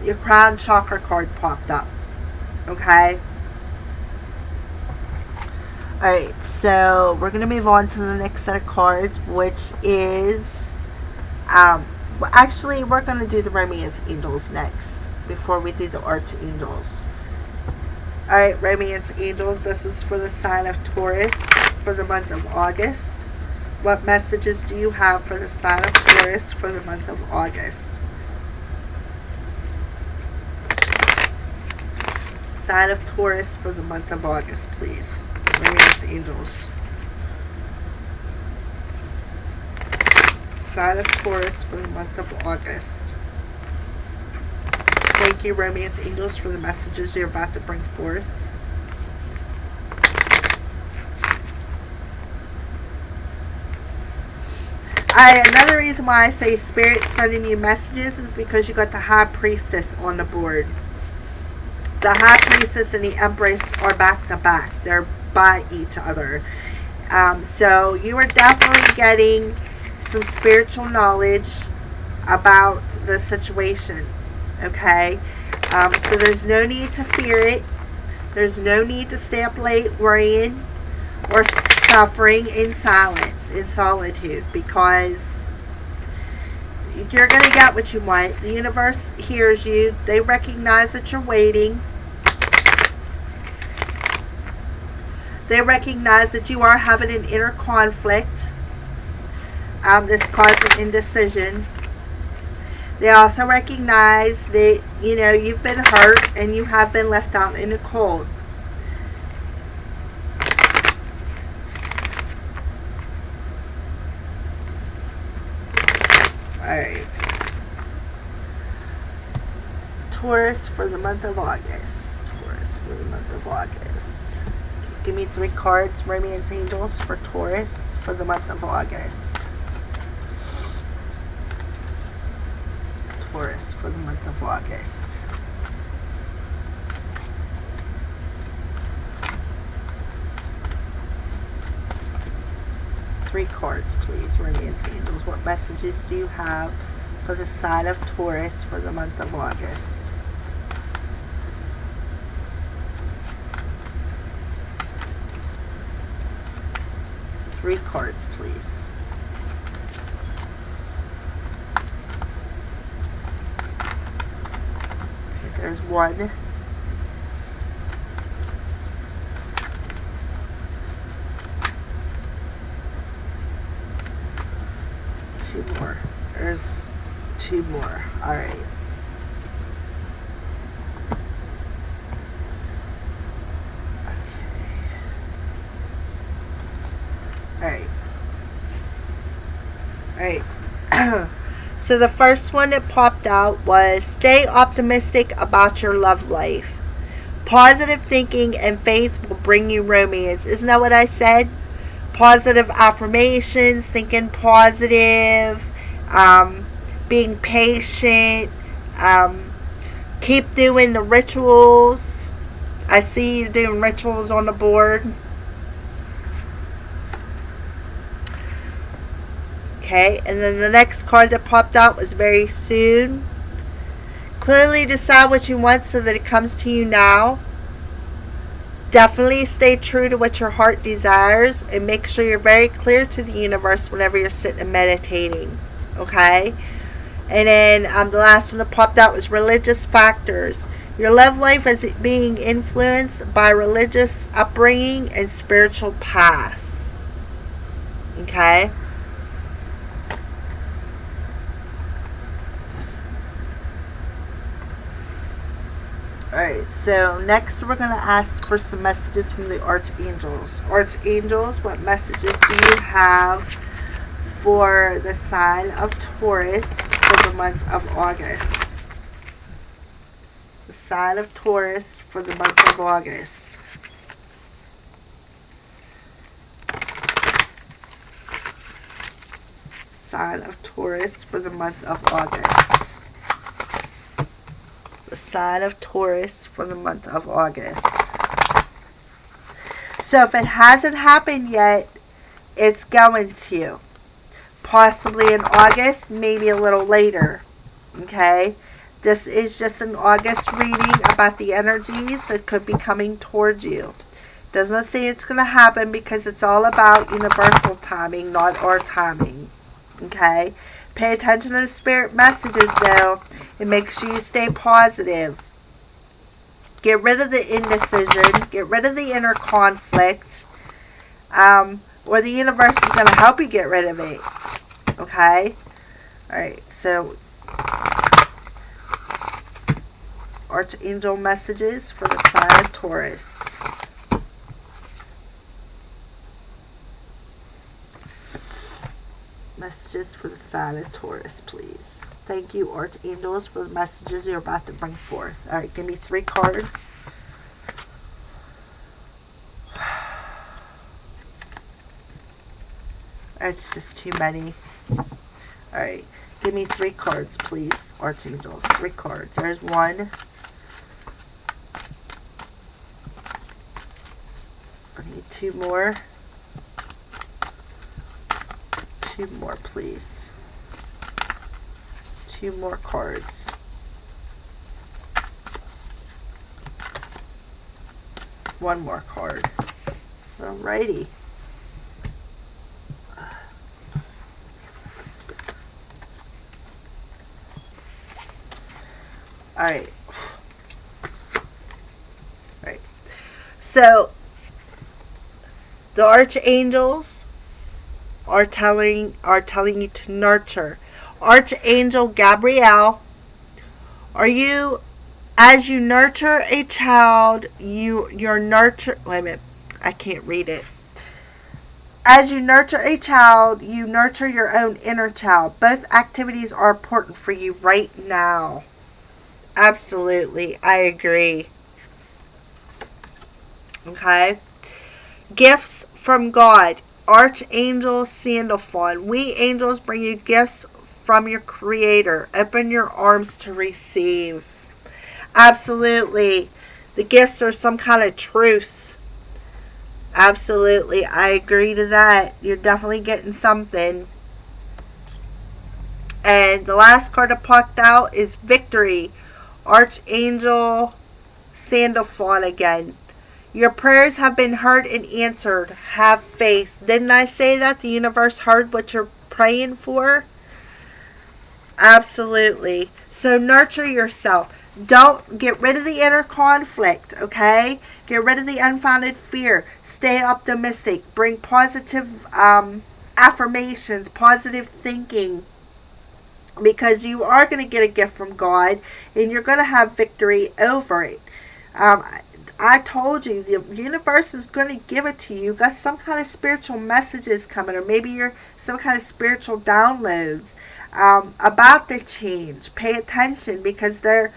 your crown chakra card popped up. Okay? Alright, so we're going to move on to the next set of cards, which is, well, actually, we're going to do the Romance Angels next, before we do the Archangels. Alright, Romance Angels, this is for the sign of Taurus for the month of August. What messages do you have for the sign of Taurus for the month of August? Sign of Taurus for the month of August, please. Romance Angels. Sign of Taurus for the month of August. Thank you, Romance Angels, for the messages you're about to bring forth. Another reason why I say Spirit sending you messages is because you got the High Priestess on the board. The High Priestess and the Empress are back to back. They're by each other. So you are definitely getting some spiritual knowledge about the situation. Okay? So there's no need to fear it. There's no need to stay up late worrying or suffering in silence, in solitude, because you're going to get what you want. The universe hears you. They recognize that you're waiting. They recognize that you are having an inner conflict that's causing indecision. They also recognize that, you know, you've been hurt and you have been left out in the cold. Alright. Taurus for the month of August. Taurus for the month of August. Give me 3 cards, Romance Angels, for Taurus for the month of August. Taurus for the month of August. Three cards, please, Romance Angels. What messages do you have for the sign of Taurus for the month of August? Three cards, please. Okay, there's one. Two more. There's 2 more. Alright. Alright. So the first one that popped out was stay optimistic about your love life. Positive thinking and faith will bring you romance. Isn't that what I said? Positive affirmations, thinking positive, being patient, keep doing the rituals. I see you doing rituals on the board. Okay, and then the next card that popped out was very soon. Clearly decide what you want so that it comes to you now. Definitely stay true to what your heart desires and make sure you're very clear to the universe whenever you're sitting and meditating. Okay? And then the last one that popped out was religious factors. Your love life is being influenced by religious upbringing and spiritual path. Okay? Alright, so next we're going to ask for some messages from the Archangels. Archangels, what messages do you have for the sign of Taurus for the month of August? The sign of Taurus for the month of August. Sign of Taurus for the month of August. The sign of Taurus for the month of August. So if it hasn't happened yet, it's going to. Possibly in August, maybe a little later. Okay? This is just an August reading about the energies that could be coming towards you. Doesn't say it's going to happen because it's all about universal timing, not our timing. Okay? Pay attention to the spirit messages though, and make sure you stay positive. Get rid of the indecision. Get rid of the inner conflict. Or the universe is going to help you get rid of it. Okay? Alright, so Archangel messages for the sign of Taurus. Messages for the sign of Taurus, please. Thank you, Archangels, for the messages you're about to bring forth. Alright, give me 3 cards. It's just too many. Alright, give me 3 cards, please, Archangels. 3 cards. There's 1. I need 2 more. 2 more, please. 2 more cards. One more card. Alrighty. Alright. Alright. So, the Archangels are telling you to nurture. Archangel Gabriel, as you nurture a child, you're nurture. Wait a minute, I can't read it. As you nurture a child, you nurture your own inner child. Both activities are important for you right now. Absolutely, I agree. Okay. Gifts from God. Archangel Sandalphon. We angels bring you gifts from your Creator. Open your arms to receive. Absolutely. The gifts are some kind of truth. Absolutely. I agree to that. You're definitely getting something. And the last card that popped out is Victory. Archangel Sandalphon again. Your prayers have been heard and answered. Have faith. Didn't I say that? The universe heard what you're praying for? Absolutely. So nurture yourself. Don't get rid of the inner conflict, okay? Get rid of the unfounded fear. Stay optimistic. Bring positive affirmations, positive thinking. Because you are going to get a gift from God and you're going to have victory over it. I told you, the universe is going to give it to you. You've got some kind of spiritual messages coming, or maybe you're some kind of spiritual downloads. about the change. Pay attention because they're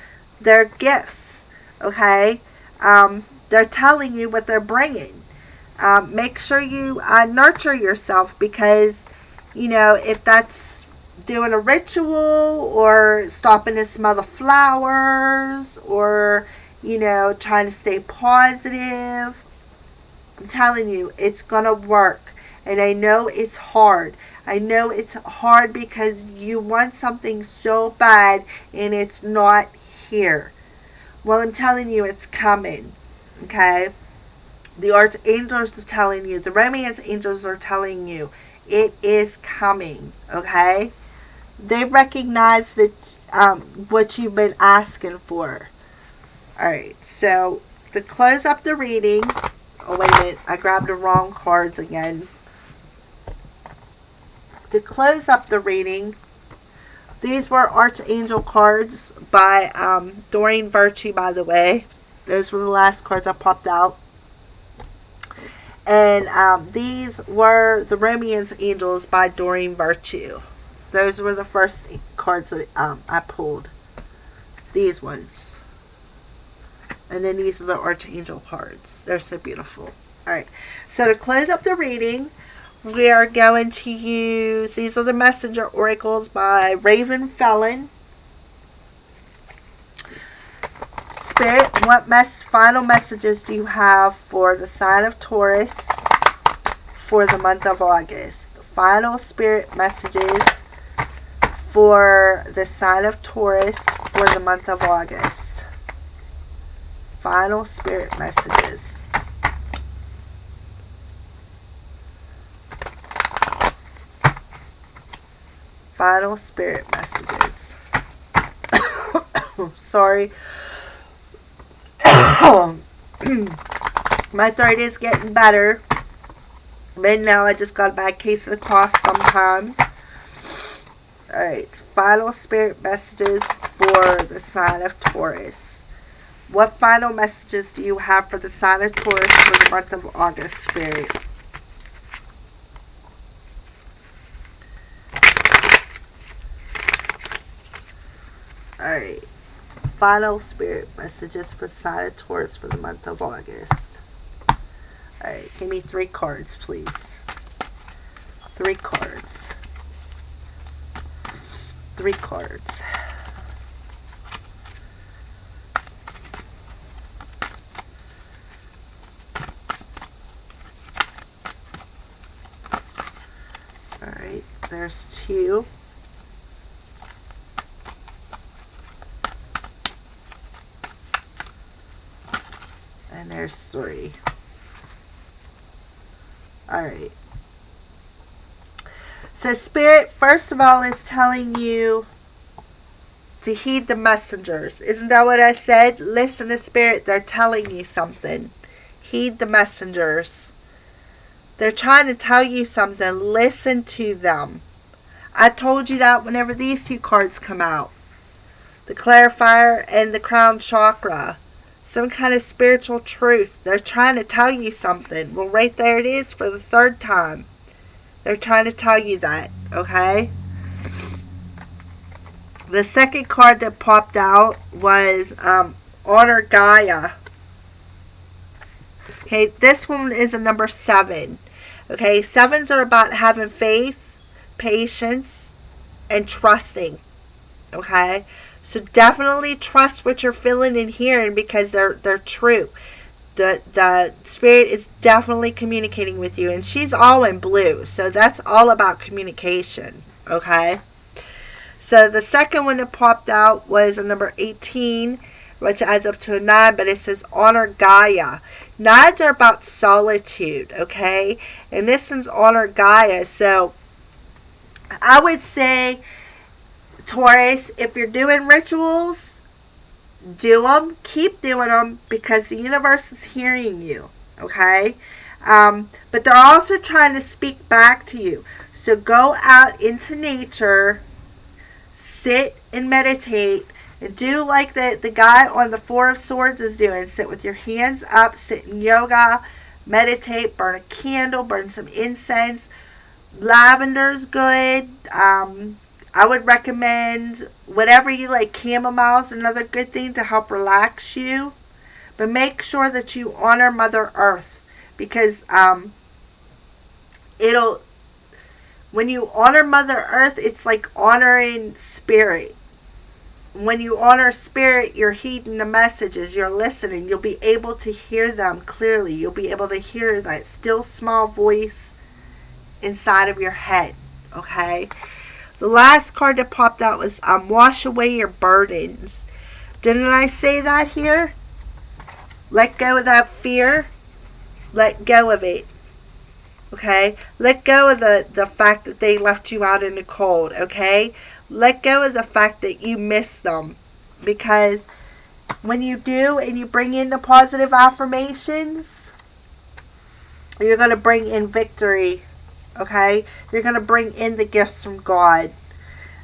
gifts, okay? They're telling you what they're bringing. Make sure you nurture yourself because, if that's doing a ritual or stopping to smell the flowers or, trying to stay positive, I'm telling you, it's going to work. And I know it's hard. I know it's hard because you want something so bad and it's not here. Well, I'm telling you, it's coming. Okay? The archangels are telling you. The romance angels are telling you. It is coming. Okay? They recognize that what you've been asking for. Alright, so to close up the reading. Oh, wait a minute. I grabbed the wrong cards again. To close up the reading, these were Archangel cards by Doreen Virtue, by the way. Those were the last cards I popped out. And these were the Romance Angels by Doreen Virtue. Those were the first cards that I pulled. These ones. And then these are the Archangel cards. They're so beautiful. Alright, so to close up the reading, we are going to use, these are the Messenger Oracles by Raven Felon. Spirit, what final messages do you have for the sign of Taurus for the month of August? Final spirit messages for the sign of Taurus for the month of August. Final spirit messages. Final spirit messages. Sorry. My throat is getting better. But now I just got a bad case of the cough sometimes. Alright. Final spirit messages for the sign of Taurus. What final messages do you have for the sign of Taurus for the month of August, Spirit? Alright. Final spirit messages for sign of Taurus for the month of August. Alright, give me 3 cards, please. 3 cards. 3 cards. Alright, there's 2. And there's 3. Alright. So Spirit, first of all, is telling you to heed the messengers. Isn't that what I said? Listen to Spirit. They're telling you something. Heed the messengers. They're trying to tell you something. Listen to them. I told you that whenever these 2 cards come out. The clarifier and the crown chakra. Some kind of spiritual truth. They're trying to tell you something. Well, right there it is for the 3rd time. They're trying to tell you that. Okay? The second card that popped out was Honor Gaia. Okay, this one is a number 7. Okay, 7s are about having faith, patience, and trusting. Okay? So definitely trust what you're feeling and hearing because they're true. The Spirit is definitely communicating with you. And she's all in blue. So that's all about communication. Okay? So the second one that popped out was a number 18, which adds up to a 9. But it says Honor Gaia. 9s are about solitude. Okay? And this one's Honor Gaia. So I would say, Taurus, if you're doing rituals, do them. Keep doing them because the universe is hearing you. Okay? But they're also trying to speak back to you. So go out into nature, sit and meditate, and do like the guy on the 4 of Swords is doing. Sit with your hands up, sit in yoga, meditate, burn a candle, burn some incense. Lavender's good. I would recommend whatever you like. Chamomile is another good thing to help relax you. But make sure that you honor Mother Earth, because it'll, when you honor Mother Earth, it's like honoring spirit. When you honor spirit, you're heeding the messages, you're listening, you'll be able to hear them clearly. You'll be able to hear that still small voice inside of your head. Okay? The last card that popped out was wash away your burdens. Didn't I say that here? Let go of that fear. Let go of it. Okay? Let go of the fact that they left you out in the cold. Okay? Let go of the fact that you miss them. Because when you do and you bring in the positive affirmations, you're going to bring in victory. Okay? You're going to bring in the gifts from God.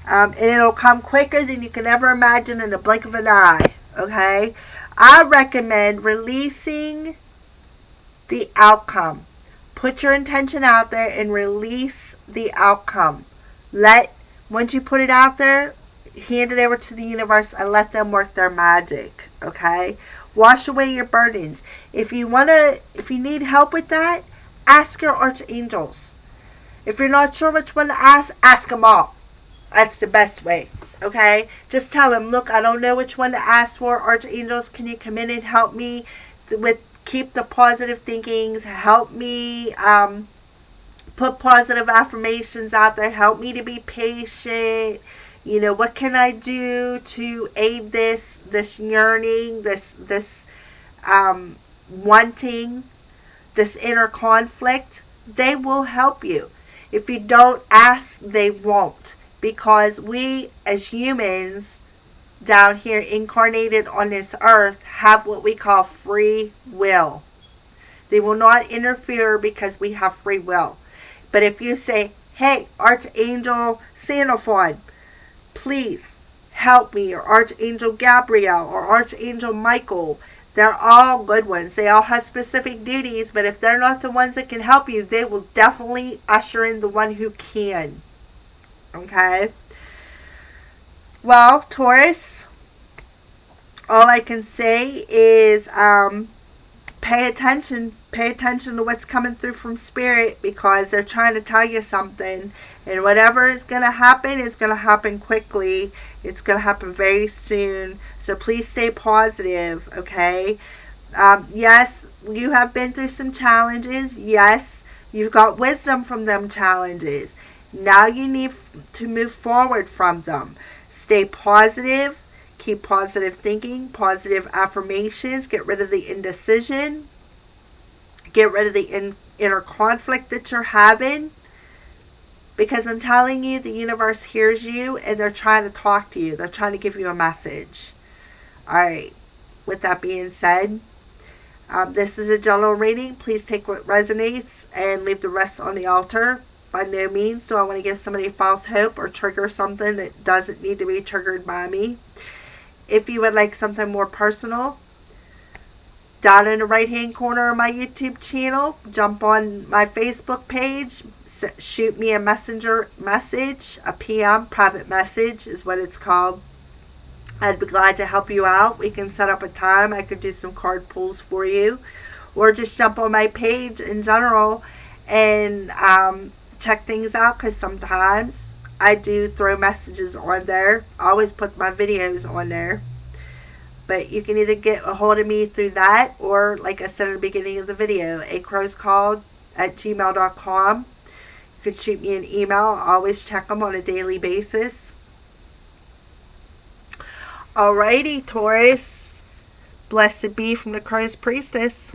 And it'll come quicker than you can ever imagine in the blink of an eye. Okay? I recommend releasing the outcome. Put your intention out there and release the outcome. Once you put it out there, hand it over to the universe and let them work their magic. Okay? Wash away your burdens. If you need help with that, ask your archangels. If you're not sure which one to ask them all. That's the best way. Okay? Just tell them, look, I don't know which one to ask for. Archangels, can you come in and help me with keep the positive thinkings? Help me put positive affirmations out there. Help me to be patient. You know, what can I do to aid this yearning, this wanting, this inner conflict? They will help you. If you don't ask, they won't. Because we, as humans, down here incarnated on this earth, have what we call free will. They will not interfere because we have free will. But if you say, hey, Archangel Sandalphon, please help me, or Archangel Gabriel, or Archangel Michael, they're all good ones. They all have specific duties, but if they're not the ones that can help you, they will definitely usher in the one who can. Okay? Well, Taurus, all I can say is pay attention to what's coming through from Spirit, because they're trying to tell you something, and whatever is going to happen quickly. It's going to happen very soon, so please stay positive. Okay? Yes, you have been through some challenges. Yes, you've got wisdom from them challenges. Now you need to move forward from them. Stay positive. Keep positive thinking, positive affirmations. Get rid of the indecision. Get rid of the inner conflict that you're having. Because I'm telling you, the universe hears you and they're trying to talk to you. They're trying to give you a message. Alright, with that being said, this is a general reading. Please take what resonates and leave the rest on the altar. By no means do I want to give somebody false hope or trigger something that doesn't need to be triggered by me. If you would like something more personal, down in the right hand corner of my YouTube channel, jump on my Facebook page, shoot me a messenger message, a PM, private message is what it's called. I'd be glad to help you out. We can set up a time. I could do some card pulls for you. Or just jump on my page in general and check things out, because sometimes I do throw messages on there. I always put my videos on there. But you can either get a hold of me through that, or like I said at the beginning of the video, acrowscalled@gmail.com. You can shoot me an email. I always check them on a daily basis. Alrighty, Taurus. Blessed be from the Crow's Priestess.